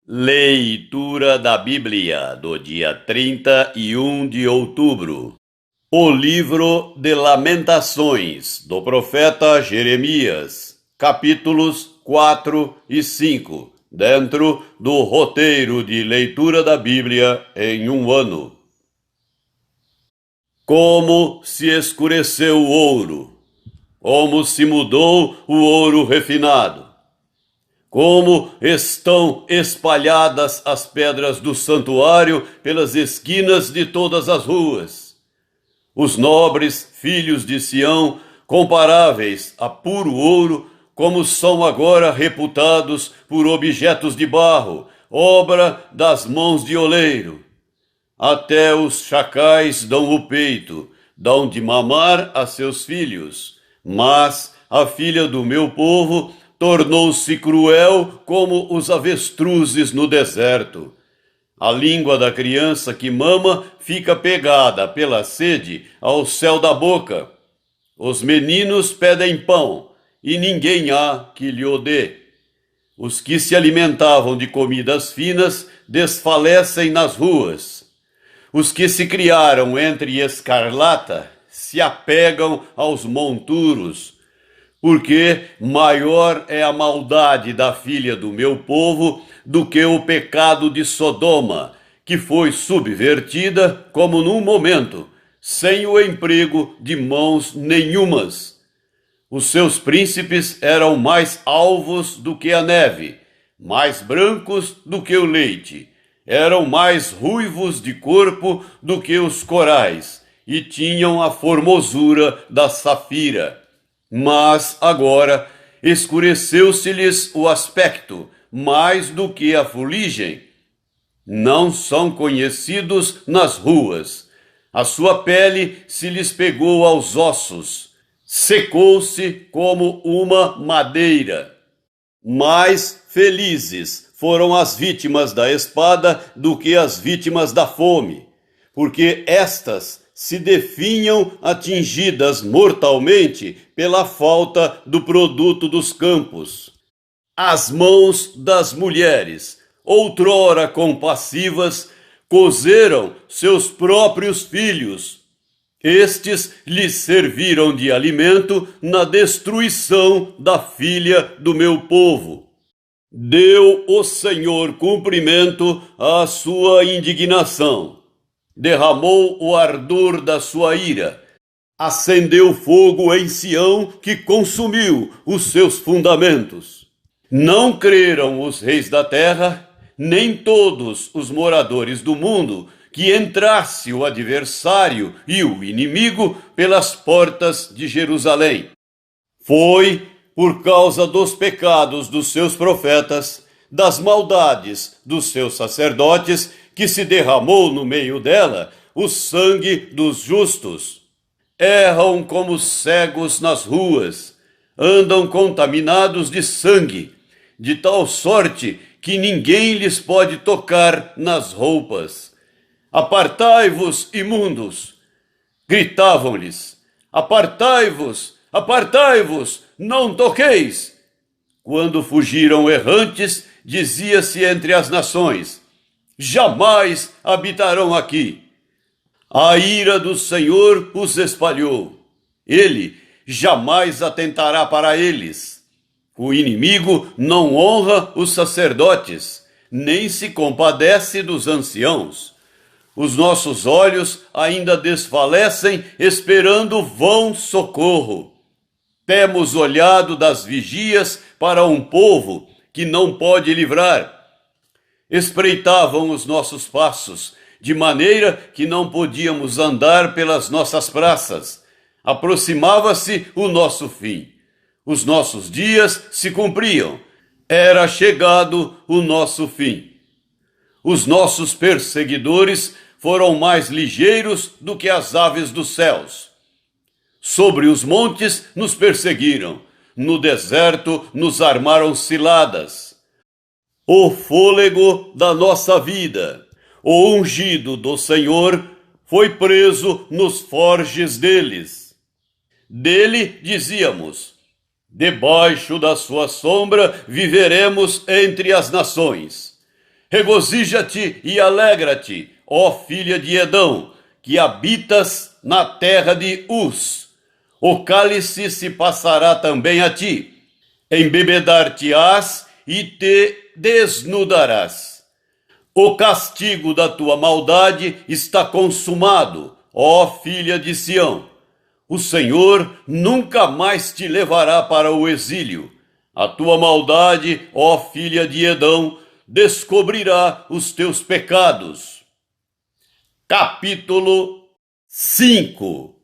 Leitura da Bíblia do dia 31 de outubro. O livro de Lamentações do profeta Jeremias, capítulos 4 e 5, dentro do roteiro de leitura da Bíblia em um ano. Como se escureceu o ouro, como se mudou o ouro refinado. Como estão espalhadas as pedras do santuário pelas esquinas de todas as ruas. Os nobres filhos de Sião, comparáveis a puro ouro, como são agora reputados por objetos de barro, obra das mãos de oleiro. Até os chacais dão o peito, dão de mamar a seus filhos, mas a filha do meu povo tornou-se cruel como os avestruzes no deserto. A língua da criança que mama fica pegada pela sede ao céu da boca. Os meninos pedem pão, e ninguém há que lhe o dê. Os que se alimentavam de comidas finas desfalecem nas ruas. Os que se criaram entre escarlata se apegam aos monturos, porque maior é a maldade da filha do meu povo do que o pecado de Sodoma, que foi subvertida como num momento, sem o emprego de mãos nenhumas. Os seus príncipes eram mais alvos do que a neve, mais brancos do que o leite, eram mais ruivos de corpo do que os corais, e tinham a formosura da safira. Mas agora escureceu-se-lhes o aspecto, mais do que a fuligem. Não são conhecidos nas ruas. A sua pele se lhes pegou aos ossos, secou-se como uma madeira. Mais felizes foram as vítimas da espada do que as vítimas da fome, porque estas se definham atingidas mortalmente pela falta do produto dos campos. As mãos das mulheres, outrora compassivas, cozeram seus próprios filhos. Estes lhes serviram de alimento na destruição da filha do meu povo. Deu o Senhor cumprimento à sua indignação. Derramou o ardor da sua ira, acendeu fogo em Sião que consumiu os seus fundamentos. Não creram os reis da terra, nem todos os moradores do mundo, que entrasse o adversário e o inimigo pelas portas de Jerusalém. Foi por causa dos pecados dos seus profetas, das maldades dos seus sacerdotes, que se derramou no meio dela o sangue dos justos. Erram como cegos nas ruas, andam contaminados de sangue, de tal sorte que ninguém lhes pode tocar nas roupas. Apartai-vos, imundos! Gritavam-lhes: apartai-vos, apartai-vos, não toqueis! Quando fugiram errantes, dizia-se entre as nações: jamais habitarão aqui. A ira do Senhor os espalhou. Ele jamais atentará para eles. O inimigo não honra os sacerdotes, nem se compadece dos anciãos. Os nossos olhos ainda desfalecem, esperando vão socorro. Temos olhado das vigias para um povo que não pode livrar. Espreitavam os nossos passos, de maneira que não podíamos andar pelas nossas praças. Aproximava-se o nosso fim. Os nossos dias se cumpriam. Era chegado o nosso fim. Os nossos perseguidores foram mais ligeiros do que as aves dos céus. Sobre os montes nos perseguiram, no deserto nos armaram ciladas. O fôlego da nossa vida, o ungido do Senhor, foi preso nos forjes deles. Dele dizíamos: debaixo da sua sombra viveremos entre as nações. Regozija-te e alegra-te, ó filha de Edão, que habitas na terra de Uz. O cálice se passará também a ti. Embebedar-te-ás e te desnudarás. O castigo da tua maldade está consumado, ó filha de Sião. O Senhor nunca mais te levará para o exílio. A tua maldade, ó filha de Edão, descobrirá os teus pecados. Capítulo 5.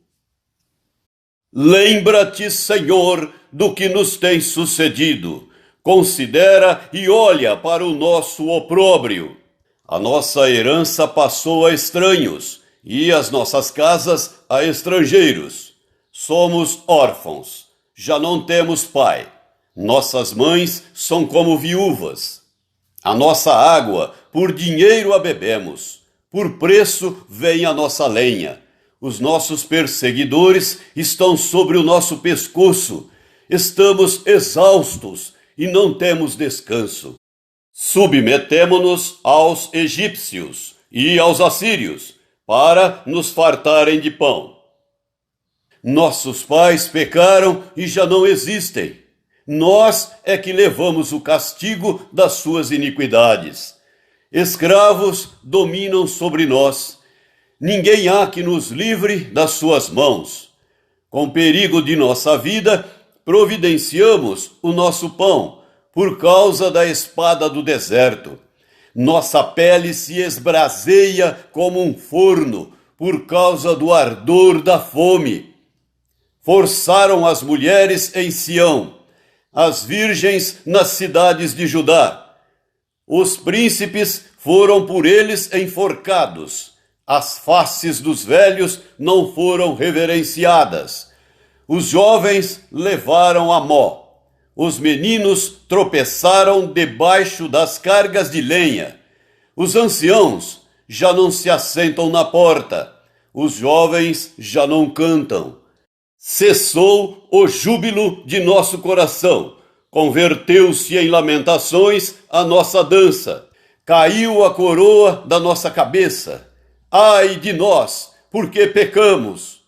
Lembra-te, Senhor, do que nos tem sucedido. Considera e olha para o nosso opróbrio. A nossa herança passou a estranhos, e as nossas casas a estrangeiros. Somos órfãos, já não temos pai. Nossas mães são como viúvas. A nossa água, por dinheiro a bebemos. Por preço vem a nossa lenha. Os nossos perseguidores estão sobre o nosso pescoço. Estamos exaustos e não temos descanso. Submetemo-nos aos egípcios e aos assírios, para nos fartarem de pão. Nossos pais pecaram e já não existem. Nós é que levamos o castigo das suas iniquidades. Escravos dominam sobre nós. Ninguém há que nos livre das suas mãos. Com perigo de nossa vida, providenciamos o nosso pão, por causa da espada do deserto. Nossa pele se esbraseia como um forno, por causa do ardor da fome. Forçaram as mulheres em Sião, as virgens nas cidades de Judá. Os príncipes foram por eles enforcados. As faces dos velhos não foram reverenciadas. Os jovens levaram a mó. Os meninos tropeçaram debaixo das cargas de lenha. Os anciãos já não se assentam na porta. Os jovens já não cantam. Cessou o júbilo de nosso coração. Converteu-se em lamentações a nossa dança. Caiu a coroa da nossa cabeça. Ai de nós, porque pecamos.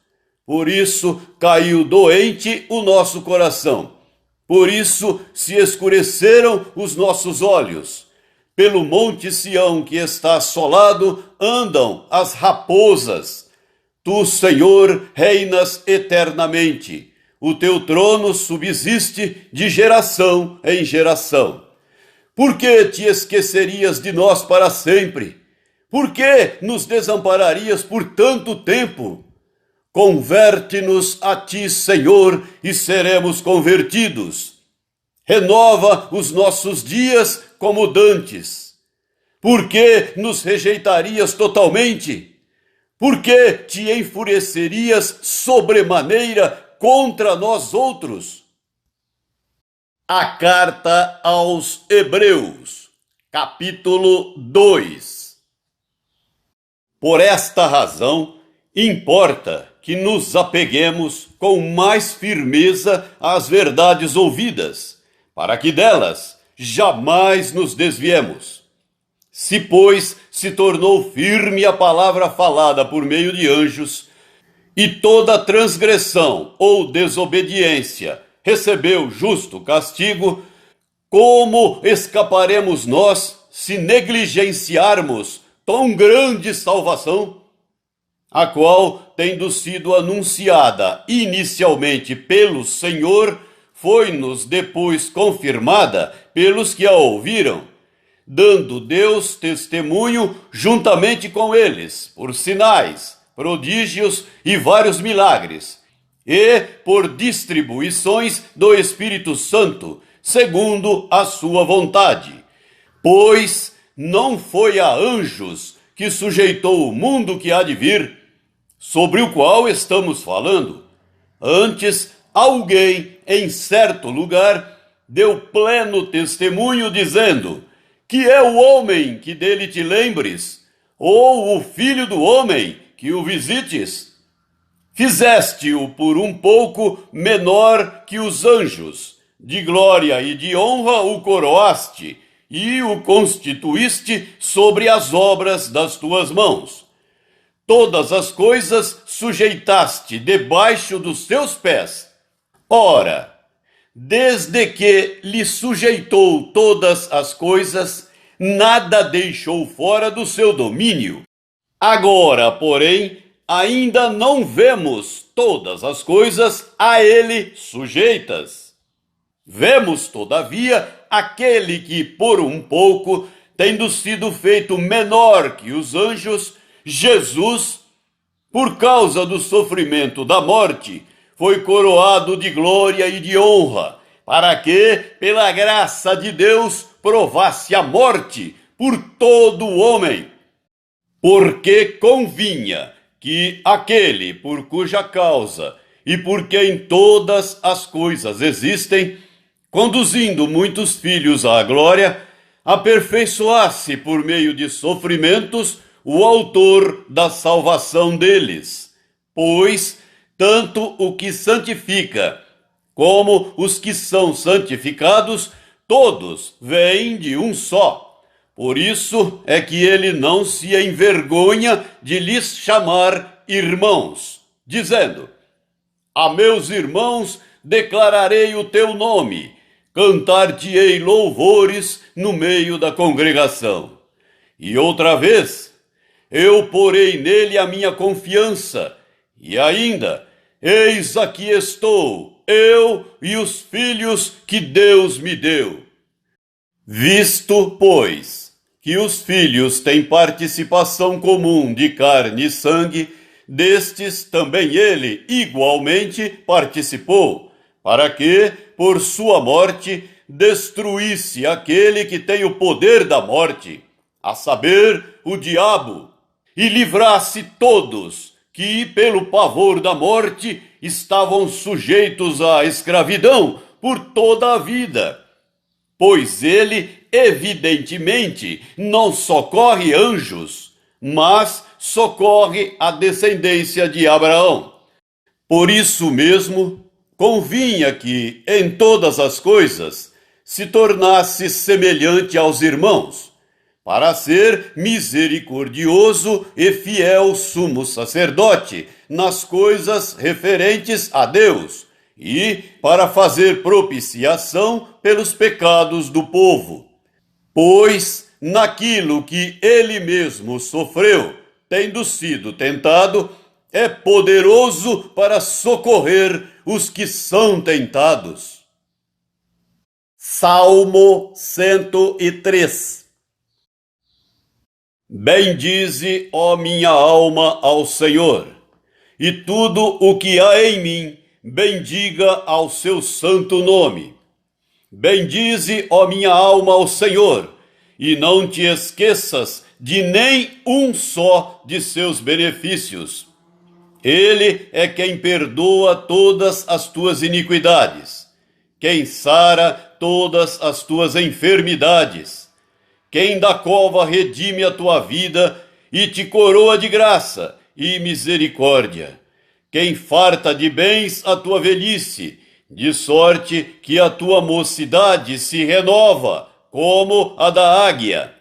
Por isso caiu doente o nosso coração. Por isso se escureceram os nossos olhos. Pelo monte Sião que está assolado andam as raposas. Tu, Senhor, reinas eternamente. O teu trono subsiste de geração em geração. Por que te esquecerias de nós para sempre? Por que nos desampararias por tanto tempo? Converte-nos a ti, Senhor, e seremos convertidos. Renova os nossos dias como dantes. Por que nos rejeitarias totalmente? Por que te enfurecerias sobremaneira contra nós outros? A carta aos Hebreus, capítulo 2. Por esta razão, importa que nos apeguemos com mais firmeza às verdades ouvidas, para que delas jamais nos desviemos. Se, pois, se tornou firme a palavra falada por meio de anjos, e toda transgressão ou desobediência recebeu justo castigo, como escaparemos nós se negligenciarmos tão grande salvação? A qual, tendo sido anunciada inicialmente pelo Senhor, foi-nos depois confirmada pelos que a ouviram, dando Deus testemunho juntamente com eles, por sinais, prodígios e vários milagres, e por distribuições do Espírito Santo, segundo a sua vontade. Pois não foi a anjos que sujeitou o mundo que há de vir, sobre o qual estamos falando. Antes, alguém em certo lugar deu pleno testemunho, dizendo: que é o homem que dele te lembres, ou o filho do homem que o visites? Fizeste-o por um pouco menor que os anjos, de glória e de honra o coroaste, e o constituíste sobre as obras das tuas mãos. Todas as coisas sujeitaste debaixo dos seus pés. Ora, desde que lhe sujeitou todas as coisas, nada deixou fora do seu domínio. Agora, porém, ainda não vemos todas as coisas a ele sujeitas. Vemos, todavia, aquele que, por um pouco, tendo sido feito menor que os anjos, Jesus, por causa do sofrimento da morte, foi coroado de glória e de honra, para que, pela graça de Deus, provasse a morte por todo o homem. Porque convinha que aquele por cuja causa e por quem todas as coisas existem, conduzindo muitos filhos à glória, aperfeiçoasse por meio de sofrimentos o autor da salvação deles. Pois tanto o que santifica como os que são santificados, todos vêm de um só. Por isso é que ele não se envergonha de lhes chamar irmãos, dizendo: a meus irmãos declararei o teu nome, cantar-te-ei louvores no meio da congregação. E outra vez, eu porei nele a minha confiança, e ainda, eis aqui estou, eu e os filhos que Deus me deu. Visto, pois, que os filhos têm participação comum de carne e sangue, destes também ele igualmente participou, para que, por sua morte, destruísse aquele que tem o poder da morte, a saber, o diabo, e livrasse todos que, pelo pavor da morte, estavam sujeitos à escravidão por toda a vida. Pois ele, evidentemente, não socorre anjos, mas socorre a descendência de Abraão. Por isso mesmo, convinha que, em todas as coisas, se tornasse semelhante aos irmãos, para ser misericordioso e fiel sumo sacerdote nas coisas referentes a Deus, e para fazer propiciação pelos pecados do povo. Pois, naquilo que ele mesmo sofreu, tendo sido tentado, é poderoso para socorrer os que são tentados. Salmo 103. Bendize, ó minha alma, ao Senhor, e tudo o que há em mim, bendiga ao seu santo nome. Bendize, ó minha alma, ao Senhor, e não te esqueças de nem um só de seus benefícios. Ele é quem perdoa todas as tuas iniquidades, quem sara todas as tuas enfermidades, quem da cova redime a tua vida e te coroa de graça e misericórdia, quem farta de bens a tua velhice, de sorte que a tua mocidade se renova, como a da águia.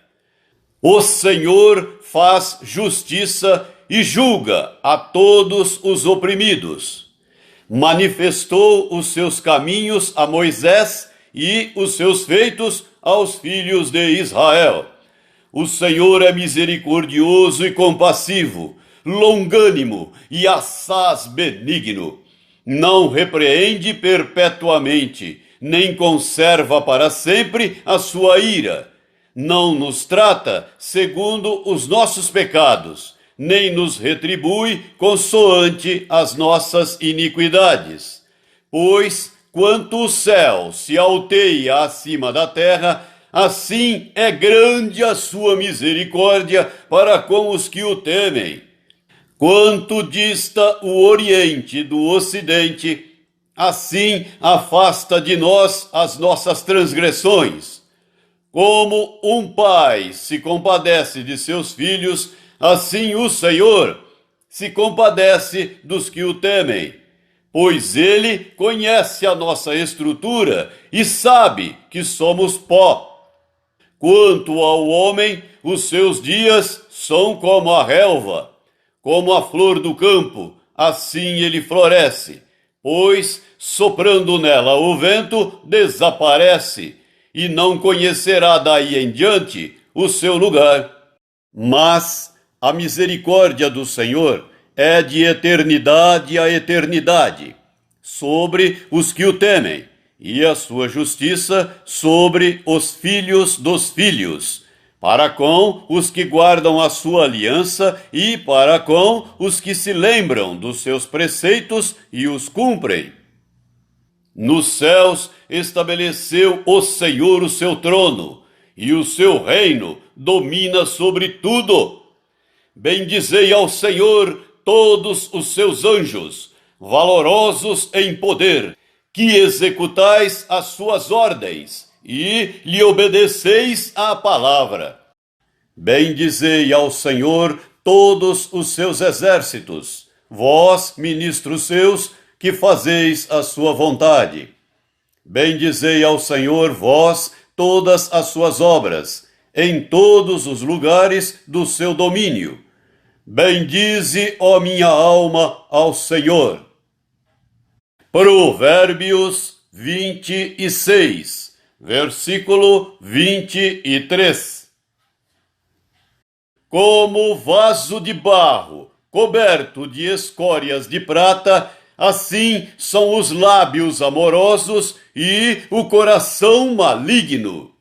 O Senhor faz justiça e julga a todos os oprimidos. Manifestou os seus caminhos a Moisés e os seus feitos aos filhos de Israel. O Senhor é misericordioso e compassivo, longânimo e assaz benigno. Não repreende perpetuamente, nem conserva para sempre a sua ira. Não nos trata segundo os nossos pecados, nem nos retribui consoante as nossas iniquidades. Pois, quanto o céu se alteia acima da terra, assim é grande a sua misericórdia para com os que o temem. Quanto dista o Oriente do Ocidente, assim afasta de nós as nossas transgressões. Como um pai se compadece de seus filhos, assim o Senhor se compadece dos que o temem. Pois ele conhece a nossa estrutura e sabe que somos pó. Quanto ao homem, os seus dias são como a relva, como a flor do campo, assim ele floresce, pois, soprando nela o vento, desaparece, e não conhecerá daí em diante o seu lugar. Mas a misericórdia do Senhor é de eternidade a eternidade, sobre os que o temem, e a sua justiça sobre os filhos dos filhos, para com os que guardam a sua aliança e para com os que se lembram dos seus preceitos e os cumprem. Nos céus estabeleceu o Senhor o seu trono, e o seu reino domina sobre tudo. Bendizei ao Senhor todos os seus anjos, valorosos em poder, que executais as suas ordens e lhe obedeceis à palavra. Bendizei ao Senhor todos os seus exércitos, vós, ministros seus, que fazeis a sua vontade. Bendizei ao Senhor vós todas as suas obras, em todos os lugares do seu domínio. Bendize, ó minha alma, ao Senhor. Provérbios 26, versículo 23. Como vaso de barro, coberto de escórias de prata, assim são os lábios amorosos e o coração maligno.